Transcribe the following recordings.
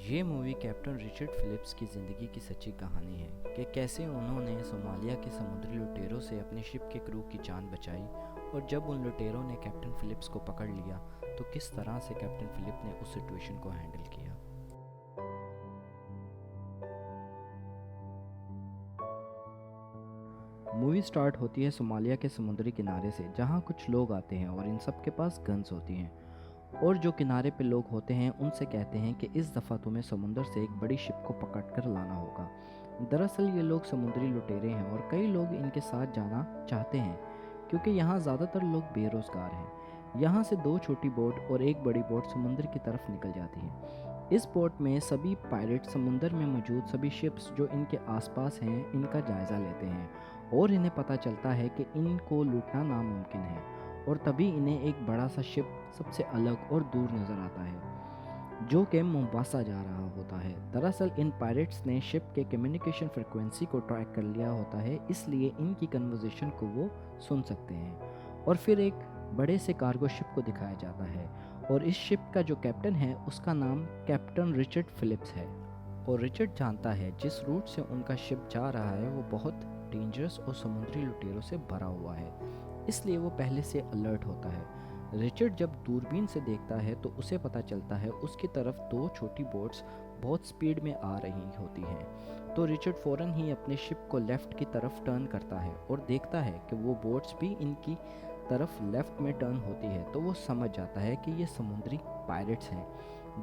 ये movie captain Richard Philips की ज़िंदगी की सच्ची कहानी है कि कैसे उन्होंने सोमालिया के समुद्री लुटेरों से अपनी शिप के क्रू की जान बचाई और जब उन लुटेरों ने कैप्टन फिलिप्स को पकड़ लिया तो किस तरह से कैप्टन फिलिप ने उस सिचुएशन को हैंडल किया। मूवी स्टार्ट होती है सोमालिया के समुद्री किनारे से, जहाँ कुछ लोग आते हैं और इन सब के पास गन्स होती हैं और जो किनारे पे लोग होते हैं उनसे कहते हैं कि इस दफ़ा तुम्हें समुंदर से एक बड़ी शिप को पकड़ कर लाना होगा। दरअसल ये लोग समुद्री लुटेरे हैं और कई लोग इनके साथ जाना चाहते हैं क्योंकि यहाँ ज़्यादातर लोग बेरोज़गार हैं। यहाँ से 2 छोटी बोट और एक बड़ी बोट समुद्र की तरफ निकल जाती है। इस बोट में सभी पायलट समुंदर में मौजूद सभी शिप्स जो इनके आसपास हैं इनका जायज़ा लेते हैं और इन्हें पता चलता है कि इनको लूटना नामुमकिन है और तभी इन्हें एक बड़ा सा शिप सबसे अलग और दूर नज़र आता है जो कि मोम्बासा जा रहा होता है। दरअसल इन पायरेट्स ने शिप के कम्युनिकेशन फ्रिक्वेंसी को ट्रैक कर लिया होता है, इसलिए इनकी कन्वर्सेशन को वो सुन सकते हैं। और फिर एक बड़े से कार्गो शिप को दिखाया जाता है और इस शिप का जो कैप्टन है उसका नाम कैप्टन रिचर्ड फिलिप्स है। और रिचर्ड जानता है जिस रूट से उनका शिप जा रहा है वो बहुत डेंजरस और समुद्री लुटेरों से भरा हुआ है, इसलिए वो पहले से अलर्ट होता है। रिचर्ड जब दूरबीन से देखता है तो उसे पता चलता है उसकी तरफ 2 छोटी बोट्स बहुत स्पीड में आ रही होती हैं। तो रिचर्ड फ़ौरन ही अपने शिप को लेफ़्ट की तरफ टर्न करता है और देखता है कि वो बोट्स भी इनकी तरफ लेफ़्ट में टर्न होती है। तो वो समझ जाता है कि ये समुद्री पायरेट्स हैं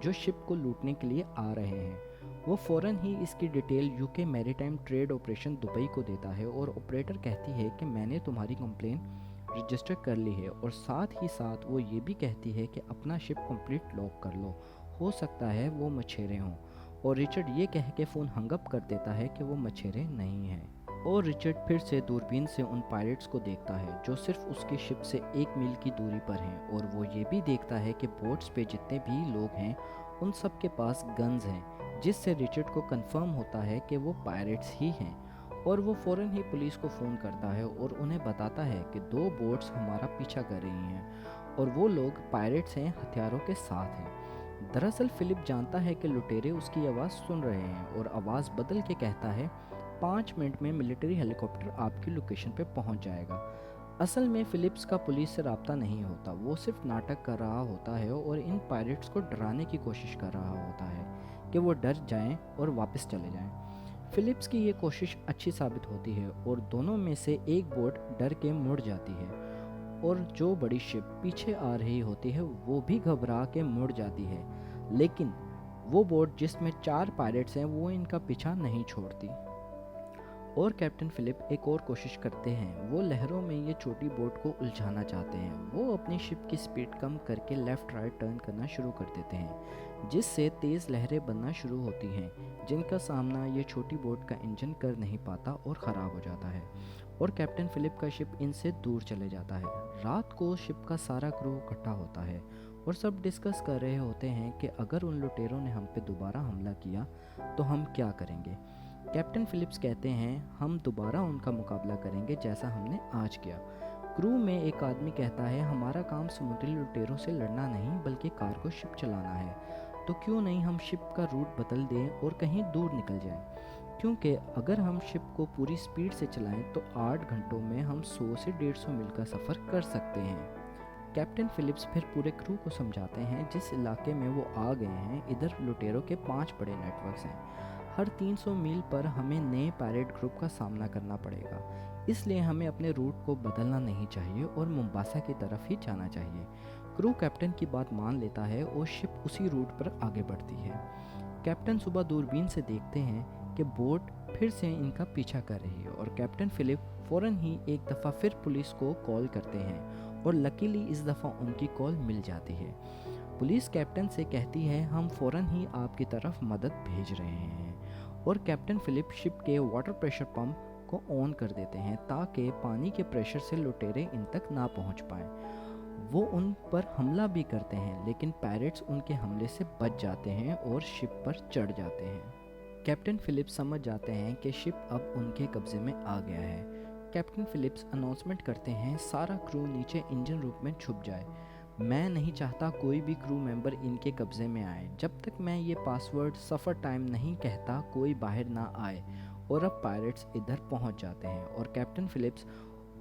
जो शिप को लूटने के लिए आ रहे हैं। वो फ़ौरन ही इसकी detail UK maritime trade operation Dubai को देता है और ऑपरेटर कहती है कि मैंने तुम्हारी कंप्लेन रजिस्टर कर ली है और साथ ही साथ वो ये भी कहती है कि अपना शिप कंप्लीट लॉक कर लो, हो सकता है वो मछेरे हों। और रिचर्ड ये कह के फ़ोन हंगअप कर देता है कि वो मछेरे नहीं हैं। और रिचर्ड फिर से दूरबीन से उन पायरेट्स को देखता है जो सिर्फ उसकी शिप से 1 मील की दूरी पर हैं और वो ये भी देखता है कि बोट्स पे जितने भी लोग हैं उन सब के पास गन्स हैं, जिससे रिचर्ड को कंफर्म होता है कि वो पायरेट्स ही हैं। और वो फ़ौरन ही पुलिस को फ़ोन करता है और उन्हें बताता है कि 2 बोट्स हमारा पीछा कर रही हैं और वो लोग पायरेट्स हैं, हथियारों के साथ हैं। दरअसल फिलिप जानता है कि लुटेरे उसकी आवाज़ सुन रहे हैं और आवाज़ बदल के कहता है 5 मिनट में मिलिट्री हेलीकॉप्टर आपकी लोकेशन पे पहुंच जाएगा। असल में फिलिप्स का पुलिस से रब्ता नहीं होता, वो सिर्फ नाटक कर रहा होता है और इन पायरेट्स को डराने की कोशिश कर रहा होता है कि वो डर जाएं और वापस चले जाएं। फिलिप्स की ये कोशिश अच्छी साबित होती है और दोनों में से एक बोट डर के मुड़ जाती है और जो बड़ी शिप पीछे आ रही होती है वो भी घबरा के मुड़ जाती है, लेकिन वो बोट जिसमें 4 पायरेट्स हैं वो इनका पीछा नहीं छोड़ती। और कैप्टन फिलिप एक और कोशिश करते हैं, वो लहरों में ये छोटी बोट को उलझाना चाहते हैं। वो अपनी शिप की स्पीड कम करके लेफ़्ट राइट टर्न करना शुरू कर देते हैं, जिससे तेज़ लहरें बनना शुरू होती हैं जिनका सामना ये छोटी बोट का इंजन कर नहीं पाता और ख़राब हो जाता है और कैप्टन फिलिप का शिप इनसे दूर चले जाता है। रात को शिप का सारा क्रू इकट्ठा होता है और सब डिस्कस कर रहे होते हैं कि अगर उन लुटेरों ने हम पे दोबारा हमला किया तो हम क्या करेंगे। कैप्टन फिलिप्स कहते हैं हम दोबारा उनका मुकाबला करेंगे जैसा हमने आज किया। क्रू में एक आदमी कहता है हमारा काम समुद्री लुटेरों से लड़ना नहीं बल्कि कार्गो शिप चलाना है, तो क्यों नहीं हम शिप का रूट बदल दें और कहीं दूर निकल जाएं, क्योंकि अगर हम शिप को पूरी स्पीड से चलाएं तो 8 घंटों में हम 100 से 150 मील का सफ़र कर सकते हैं। कैप्टन फिलिप्स फिर पूरे क्रू को समझाते हैं जिस इलाके में वो आ गए हैं इधर लुटेरों के 5 बड़े नेटवर्क्स हैं। हर 300 मील पर हमें नए पायरेट ग्रुप का सामना करना पड़ेगा, इसलिए हमें अपने रूट को बदलना नहीं चाहिए और मोम्बासा की तरफ ही जाना चाहिए। क्रू कैप्टन की बात मान लेता है और शिप उसी रूट पर आगे बढ़ती है। कैप्टन सुबह दूरबीन से देखते हैं कि बोट फिर से इनका पीछा कर रही है और कैप्टन फिलिप फ़ौरन ही एक दफ़ा फिर पुलिस को कॉल करते हैं और लकीली इस दफ़ा उनकी कॉल मिल जाती है। पुलिस कैप्टन से कहती है हम फ़ौरन ही आपकी तरफ मदद भेज रहे हैं और कैप्टन फिलिप शिप के वाटर प्रेशर पंप को ऑन कर देते हैं ताकि पानी के प्रेशर से लुटेरे इन तक ना पहुंच पाएं। वो उन पर हमला भी करते हैं लेकिन पायरेट्स उनके हमले से बच जाते हैं और शिप पर चढ़ जाते हैं। कैप्टन फिलिप्स समझ जाते हैं कि शिप अब उनके कब्जे में आ गया है। कैप्टन फिलिप्स अनाउंसमेंट करते हैं सारा क्रू नीचे इंजन रूम में छुप जाए। मैं नहीं चाहता कोई भी क्रू मेंबर इनके कब्ज़े में आए। जब तक मैं ये पासवर्ड सफ़र टाइम नहीं कहता कोई बाहर ना आए। और अब पायरेट्स इधर पहुंच जाते हैं और कैप्टन फिलिप्स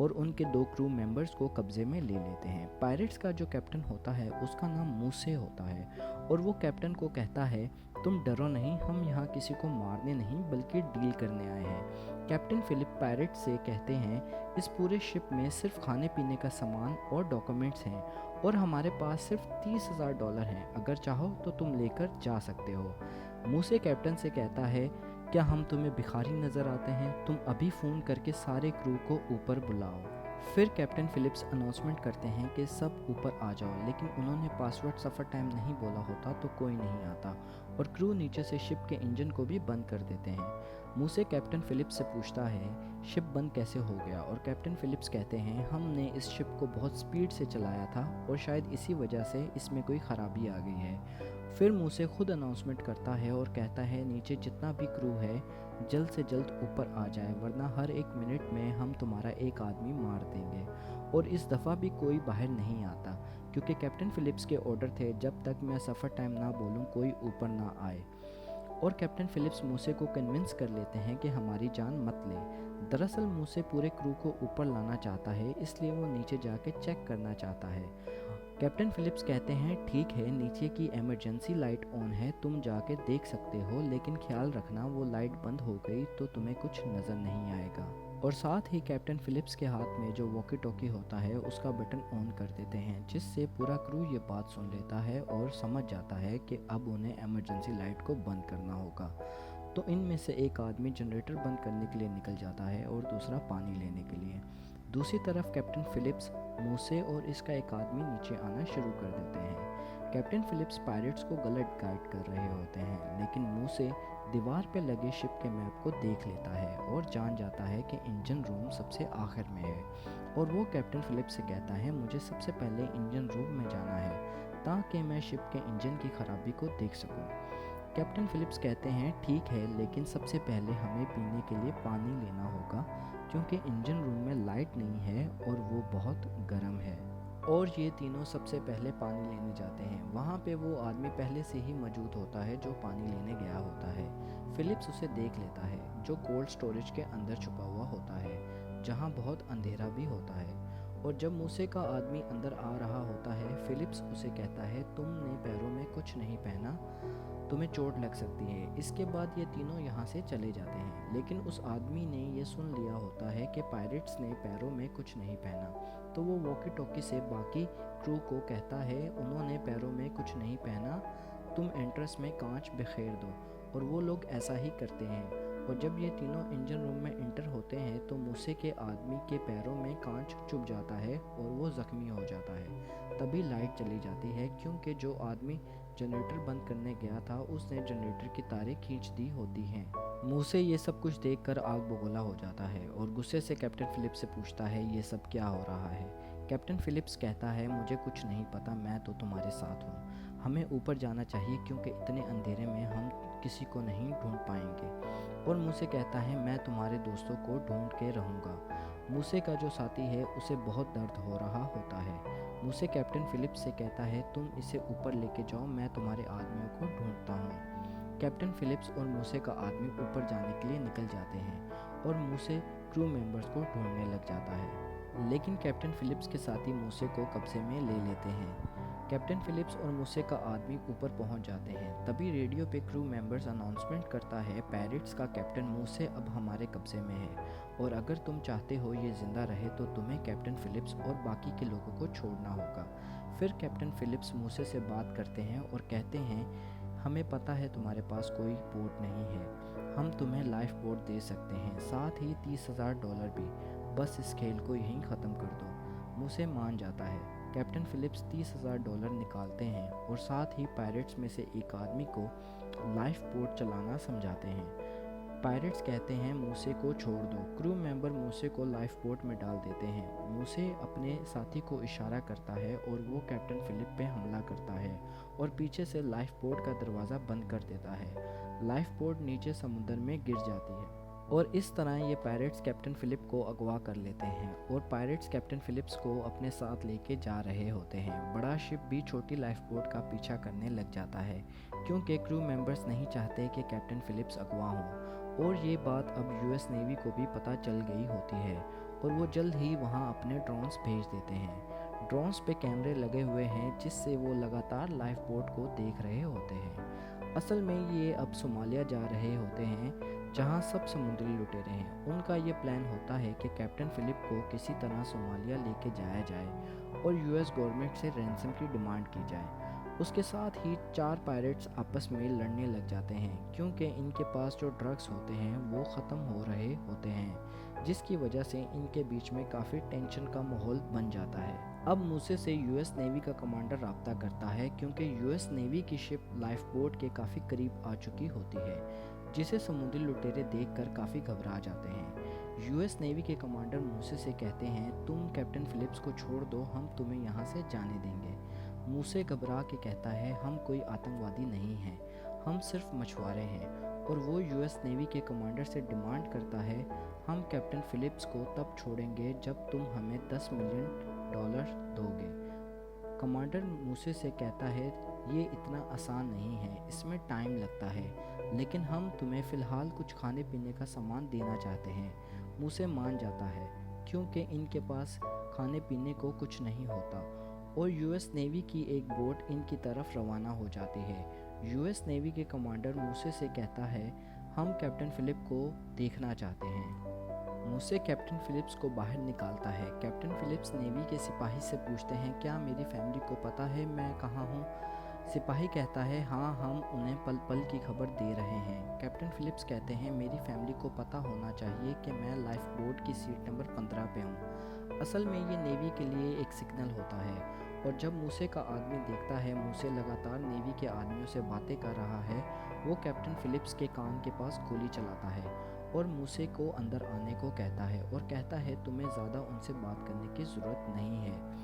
और उनके 2 क्रू मेंबर्स को कब्ज़े में ले लेते हैं। पायरेट्स का जो कैप्टन होता है उसका नाम मूसे होता है और वो कैप्टन को कहता है, तुम डरो नहीं, हम यहाँ किसी को मारने नहीं बल्कि डील करने आए हैं। कैप्टन फिलिप पायरेट से कहते हैं, इस पूरे शिप में सिर्फ खाने पीने का सामान और डॉक्यूमेंट्स हैं और हमारे पास सिर्फ $30,000 हैं। अगर चाहो तो तुम लेकर जा सकते हो। मूसे कैप्टन से कहता है, क्या हम तुम्हें भिखारी नज़र आते हैं? तुम अभी फ़ोन करके सारे क्रू को ऊपर बुलाओ। फिर कैप्टन फिलिप्स अनाउंसमेंट करते हैं कि सब ऊपर आ जाओ, लेकिन उन्होंने पासवर्ड सफ़र टाइम नहीं बोला होता तो कोई नहीं आता और क्रू नीचे से शिप के इंजन को भी बंद कर देते हैं। मूसे कैप्टन फिलिप्स से पूछता है, शिप बंद कैसे हो गया? और कैप्टन फिलिप्स कहते हैं, हमने इस शिप को बहुत स्पीड से चलाया था और शायद इसी वजह से इसमें कोई ख़राबी आ गई है। फिर मूसे खुद अनाउंसमेंट करता है और कहता है, नीचे जितना भी क्रू है जल्द से जल्द ऊपर आ जाए, वरना हर 1 मिनट में हम तुम्हारा एक आदमी मार देंगे। और इस दफ़ा भी कोई बाहर नहीं आता क्योंकि कैप्टन फिलिप्स के ऑर्डर थे, जब तक मैं सफ़र टाइम ना बोलूँ कोई ऊपर ना आए। और कैप्टन फिलिप्स मूसे को कन्विंस कर लेते हैं कि हमारी जान मत ले। दरअसल मूसे पूरे क्रू को ऊपर लाना चाहता है, इसलिए वो नीचे जाके चेक करना चाहता है। कैप्टन फिलिप्स कहते हैं, ठीक है, नीचे की इमरजेंसी लाइट ऑन है, तुम जाके देख सकते हो, लेकिन ख्याल रखना वो लाइट बंद हो गई तो तुम्हें कुछ नज़र नहीं आएगा। और साथ ही कैप्टन फिलिप्स के हाथ में जो वॉकी टॉकी होता है उसका बटन ऑन कर देते हैं, जिससे पूरा क्रू ये बात सुन लेता है और समझ जाता है कि अब उन्हें इमरजेंसी लाइट को बंद करना होगा। तो इनमें से एक आदमी जनरेटर बंद करने के लिए निकल जाता है और दूसरा पानी लेने के लिए। दूसरी तरफ कैप्टन फिलिप्स, मूसे और इसका एक आदमी नीचे आना शुरू कर देते हैं। कैप्टन फिलिप्स पायरेट्स को गलत गाइड कर रहे होते हैं, लेकिन मूसे दीवार पर लगे शिप के मैप को देख लेता है और जान जाता है कि इंजन रूम सबसे आखिर में है। और वो कैप्टन फिलिप्स से कहता है, मुझे सबसे पहले इंजन रूम में जाना है ताकि मैं शिप के इंजन की खराबी को देख सकूं। कैप्टन फिलिप्स कहते हैं, ठीक है, लेकिन सबसे पहले हमें पीने के लिए पानी लेना होगा क्योंकि इंजन रूम में लाइट नहीं है और वो बहुत गर्म है। और ये तीनों सबसे पहले पानी लेने जाते हैं। वहाँ पे वो आदमी पहले से ही मौजूद होता है जो पानी लेने गया होता है। फिलिप्स उसे देख लेता है जो कोल्ड स्टोरेज के अंदर छुपा हुआ होता है, जहाँ बहुत अंधेरा भी होता है। और जब मूसे का आदमी अंदर आ रहा होता है, फिलिप्स उसे कहता है, तुमने पैरों में कुछ नहीं पहना, तुम्हें चोट लग सकती है। इसके बाद ये तीनों यहाँ से चले जाते हैं, लेकिन उस आदमी ने ये सुन लिया होता है कि पायरेट्स ने पैरों में कुछ नहीं पहना, तो वो वॉकी टॉकी से बाकी क्रू को कहता है, उन्होंने पैरों में कुछ नहीं पहना, तुम एंट्रेंस में कांच बिखेर दो। और वो लोग ऐसा ही करते हैं। और जब ये तीनों इंजन रूम में इंटर होते हैं तो मूसे के आदमी के पैरों में कांच चुभ जाता है और वो ज़ख्मी हो जाता है। तभी लाइट चली जाती है क्योंकि जो आदमी जनरेटर बंद करने गया था उसने जनरेटर की तारें खींच दी होती हैं। मूसे ये सब कुछ देखकर आग बगोला हो जाता है और गुस्से से कैप्टन फिलिप्स से पूछता है, ये सब क्या हो रहा है? कैप्टन फिलिप्स कहता है, मुझे कुछ नहीं पता, मैं तो तुम्हारे साथ हूँ। हमें ऊपर जाना चाहिए क्योंकि इतने अंधेरे में हम किसी को नहीं ढूंढ पाएंगे। और मूसे कहता है, मैं तुम्हारे दोस्तों को ढूंढ के रहूँगा। मूसे का जो साथी है उसे बहुत दर्द हो रहा होता है। मूसे कैप्टन फिलिप्स से कहता है, तुम इसे ऊपर लेके जाओ, मैं तुम्हारे आदमियों को ढूंढता हूँ। कैप्टन फिलिप्स और मूसे का आदमी ऊपर जाने के लिए निकल जाते हैं और मूसे क्रू मेंबर्स को ढूंढने लग जाता है, लेकिन कैप्टन फिलिप्स के साथी मूसे को कब्जे में ले लेते हैं। कैप्टन फिलिप्स और मूसे का आदमी ऊपर पहुंच जाते हैं। तभी रेडियो पे क्रू मेंबर्स अनाउंसमेंट करता है, पायरेट्स का कैप्टन मूसे अब हमारे कब्जे में है और अगर तुम चाहते हो ये जिंदा रहे तो तुम्हें कैप्टन फिलिप्स और बाकी के लोगों को छोड़ना होगा। फिर कैप्टन फिलिप्स मूसे से बात करते हैं और कहते हैं, हमें पता है तुम्हारे पास कोई बोट नहीं है, हम तुम्हें लाइफ बोट दे सकते हैं, साथ ही $30,000 भी। बस इस खेल को यहीं ख़त्म कर दो। मूसे मान जाता है। कैप्टन फिलिप्स $30,000 निकालते हैं और साथ ही पायरेट्स में से एक आदमी को लाइफ बोट चलाना समझाते हैं। पायरेट्स कहते हैं, मूसे को छोड़ दो। क्रू मेंबर मूसे को लाइफ बोट में डाल देते हैं। मूसे अपने साथी को इशारा करता है और वो कैप्टन फिलिप पे हमला करता है और पीछे से लाइफ बोट का दरवाज़ा बंद कर देता है। लाइफ बोट नीचे समुद्र में गिर जाती है। और इस तरह ये पायरेट्स कैप्टन फिलिप को अगवा कर लेते हैं और पायरेट्स कैप्टन फिलिप्स को अपने साथ लेके जा रहे होते हैं। बड़ा शिप भी छोटी लाइफ बोट का पीछा करने लग जाता है क्योंकि क्रू मेंबर्स नहीं चाहते कि कैप्टन फिलिप्स अगवा हों और ये बात अब यूएस नेवी को भी पता चल गई होती है और वो जल्द ही वहाँ अपने ड्रोन्स भेज देते हैं। ड्रोन्स पे कैमरे लगे हुए हैं जिससे वो लगातार लाइफ बोट को देख रहे होते हैं। असल में ये अब सोमालिया जा रहे होते हैं जहां सब समुद्री लुटेरे हैं। उनका ये प्लान होता है कि कैप्टन फिलिप को किसी तरह सोमालिया लेके जाया जाए और यूएस गवर्नमेंट से रैंसम की डिमांड की जाए। उसके साथ ही 4 पायरेट्स आपस में लड़ने लग जाते हैं क्योंकि इनके पास जो ड्रग्स होते हैं वो ख़त्म हो रहे होते हैं, जिसकी वजह से इनके बीच में काफ़ी टेंशन का माहौल बन जाता है। अब मूसे से यूएस नेवी का कमांडर राब्ता करता है क्योंकि यूएस नेवी की शिप लाइफ बोट के काफ़ी करीब आ चुकी होती है, जिसे समुद्री लुटेरे देखकर काफ़ी घबरा जाते हैं। यूएस नेवी के कमांडर मूसे से कहते हैं, तुम कैप्टन फिलिप्स को छोड़ दो, हम तुम्हें यहाँ से जाने देंगे। मूसे घबरा के कहता है, हम कोई आतंकवादी नहीं हैं, हम सिर्फ मछुआरे हैं। और वो यूएस नेवी के कमांडर से डिमांड करता है, हम कैप्टन फिलिप्स को तब छोड़ेंगे जब तुम हमें $10 मिलियन दोगे। कमांडर मूसे से कहता है, ये इतना आसान नहीं है, इसमें टाइम लगता है, लेकिन हम तुम्हें फ़िलहाल कुछ खाने पीने का सामान देना चाहते हैं। मूसे मान जाता है क्योंकि इनके पास खाने पीने को कुछ नहीं होता और यूएस नेवी की एक बोट इनकी तरफ रवाना हो जाती है। यूएस नेवी के कमांडर मूसे से कहता है, हम कैप्टन फिलिप को देखना चाहते हैं। मूसे कैप्टन फिलिप्स को बाहर निकालता है। कैप्टन फिलिप्स नेवी के सिपाही से पूछते हैं, क्या मेरी फैमिली को पता है मैं कहाँ हूँ? सिपाही कहता है, हाँ, हम उन्हें पल पल की खबर दे रहे हैं। कैप्टन फिलिप्स कहते हैं, मेरी फैमिली को पता होना चाहिए कि मैं लाइफ बोट की सीट नंबर 15 पे हूँ। असल में ये नेवी के लिए एक सिग्नल होता है और जब मूसे का आदमी देखता है मूसे लगातार नेवी के आदमियों से बातें कर रहा है, वो कैप्टन फिलिप्स के कान के पास गोली चलाता है और मूसे को अंदर आने को कहता है और कहता है, तुम्हें ज़्यादा उनसे बात करने की ज़रूरत नहीं है।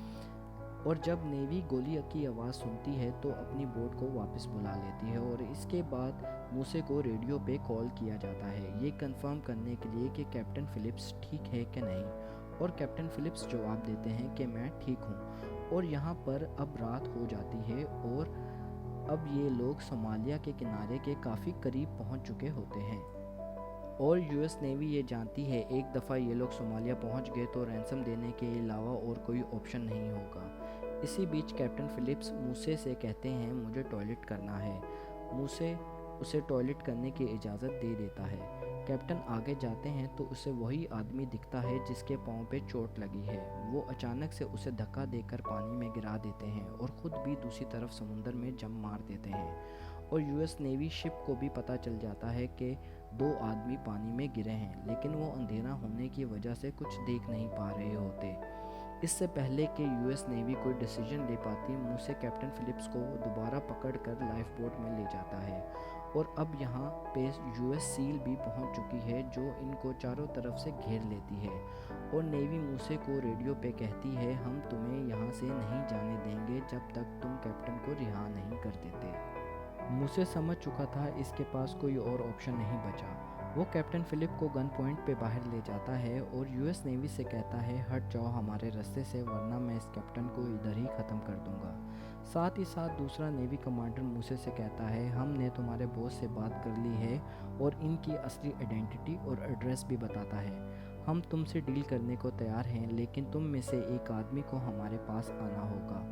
और जब नेवी गोली की आवाज़ सुनती है तो अपनी बोट को वापस बुला लेती है और इसके बाद मूसे को रेडियो पे कॉल किया जाता है ये कंफर्म करने के लिए कि कैप्टन फिलिप्स ठीक है कि नहीं। और कैप्टन फिलिप्स जवाब देते हैं कि मैं ठीक हूँ। और यहाँ पर अब रात हो जाती है और अब ये लोग सोमालिया के किनारे के काफ़ी करीब पहुँच चुके होते हैं और यूएस नेवी ये जानती है एक दफ़ा ये लोग सोमालिया पहुँच गए तो रैंसम देने के अलावा और कोई ऑप्शन नहीं होगा। इसी बीच कैप्टन फिलिप्स मूसे से कहते हैं, मुझे टॉयलेट करना है। मूसे उसे टॉयलेट करने की इजाज़त दे देता है। कैप्टन आगे जाते हैं तो उसे वही आदमी दिखता है जिसके पाँव पे चोट लगी है। वो अचानक से उसे धक्का देकर पानी में गिरा देते हैं और ख़ुद भी दूसरी तरफ समुंदर में जंप मार देते हैं। और यूएस नेवी शिप को भी पता चल जाता है कि 2 आदमी पानी में गिरे हैं, लेकिन वो अंधेरा होने की वजह से कुछ देख नहीं पा रहे होते। इससे पहले कि यूएस नेवी कोई डिसीजन ले पाती, मूसे कैप्टन फिलिप्स को दोबारा पकड़कर लाइफ बोट में ले जाता है। और अब यहाँ पे यूएस सील भी पहुँच चुकी है जो इनको चारों तरफ से घेर लेती है और नेवी मूसे को रेडियो पे कहती है, हम तुम्हें यहाँ से नहीं जाने देंगे जब तक तुम कैप्टन को रिहा नहीं कर देते। मूसे समझ चुका था इसके पास कोई और ऑप्शन नहीं बचा। वो कैप्टन फिलिप को गन पॉइंट पे बाहर ले जाता है और यूएस नेवी से कहता है, हट जाओ हमारे रास्ते से, वरना मैं इस कैप्टन को इधर ही ख़त्म कर दूंगा। साथ ही साथ दूसरा नेवी कमांडर मूसे से कहता है, हमने तुम्हारे बॉस से बात कर ली है और इनकी असली आइडेंटिटी और एड्रेस भी बताता है। हम तुमसे डील करने को तैयार हैं, लेकिन तुम में से एक आदमी को हमारे पास आना होगा।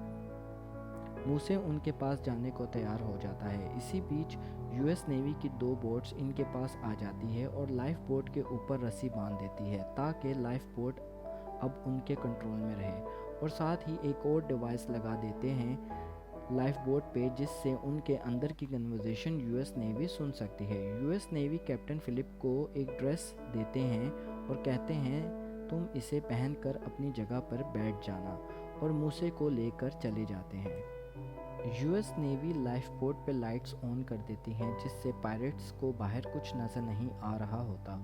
मूसे उनके पास जाने को तैयार हो जाता है। इसी बीच यूएस नेवी की 2 बोट्स इनके पास आ जाती है और लाइफ बोट के ऊपर रस्सी बांध देती है ताकि लाइफ बोट अब उनके कंट्रोल में रहे और साथ ही एक और डिवाइस लगा देते हैं लाइफ बोट पे जिससे उनके अंदर की कन्वर्सेशन यूएस नेवी सुन सकती है। यूएस नेवी कैप्टन फिलिप को एक ड्रेस देते हैं और कहते हैं, तुम इसे पहनकर अपनी जगह पर बैठ जाना, और मूसे को लेकर चले जाते हैं। यूएस नेवी लाइफ बोट पे लाइट्स ऑन कर देती हैं जिससे पायरेट्स को बाहर कुछ नज़र नहीं आ रहा होता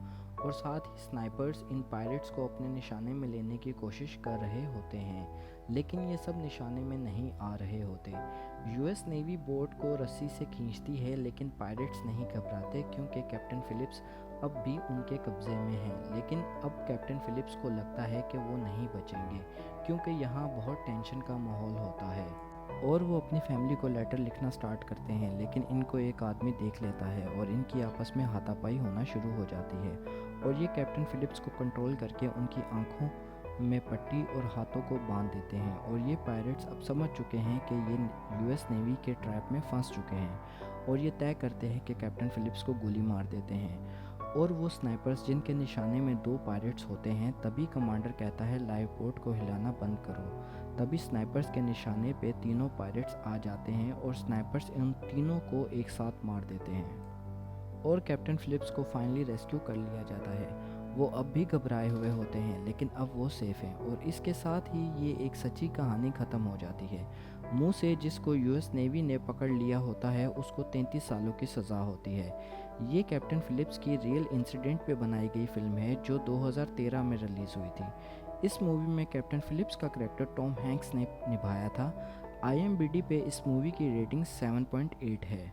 और साथ ही स्नाइपर्स इन पायरेट्स को अपने निशाने में लेने की कोशिश कर रहे होते हैं, लेकिन ये सब निशाने में नहीं आ रहे होते। यूएस नेवी बोट को रस्सी से खींचती है, लेकिन पायरेट्स नहीं घबराते क्योंकि कैप्टन फिलिप्स अब भी उनके कब्जे में हैं। लेकिन अब कैप्टन फिलिप्स को लगता है कि वो नहीं बचेंगे क्योंकि यहाँ बहुत टेंशन का माहौल होता है और वो अपनी फैमिली को लेटर लिखना स्टार्ट करते हैं। लेकिन इनको एक आदमी देख लेता है और इनकी आपस में हाथापाई होना शुरू हो जाती है और ये कैप्टन फिलिप्स को कंट्रोल करके उनकी आंखों में पट्टी और हाथों को बांध देते हैं। और ये पायरेट्स अब समझ चुके हैं कि ये यूएस नेवी के ट्रैप में फंस चुके हैं और ये तय करते हैं कि कैप्टन फिलिप्स को गोली मार देते हैं। और वो स्नाइपर्स जिनके निशाने में 2 पायरेट्स होते हैं, तभी कमांडर कहता है लाइव बोट को हिलाना बंद करो। तभी स्नाइपर्स के निशाने पे तीनों पायरेट्स आ जाते हैं और स्नाइपर्स इन तीनों को एक साथ मार देते हैं और कैप्टन फिलिप्स को फाइनली रेस्क्यू कर लिया जाता है। वो अब भी घबराए हुए होते हैं, लेकिन अब वो सेफ हैं और इसके साथ ही ये एक सच्ची कहानी ख़त्म हो जाती है। मुंह से जिसको यूएस नेवी ने पकड़ लिया होता है उसको 33 सालों की सज़ा होती है। ये कैप्टन फिलिप्स की रियल इंसिडेंट पे बनाई गई फिल्म है जो 2013 में रिलीज़ हुई थी। इस मूवी में कैप्टन फिलिप्स का करैक्टर टॉम हैंक्स ने निभाया था। IMDb पे इस मूवी की रेटिंग 7.8 है।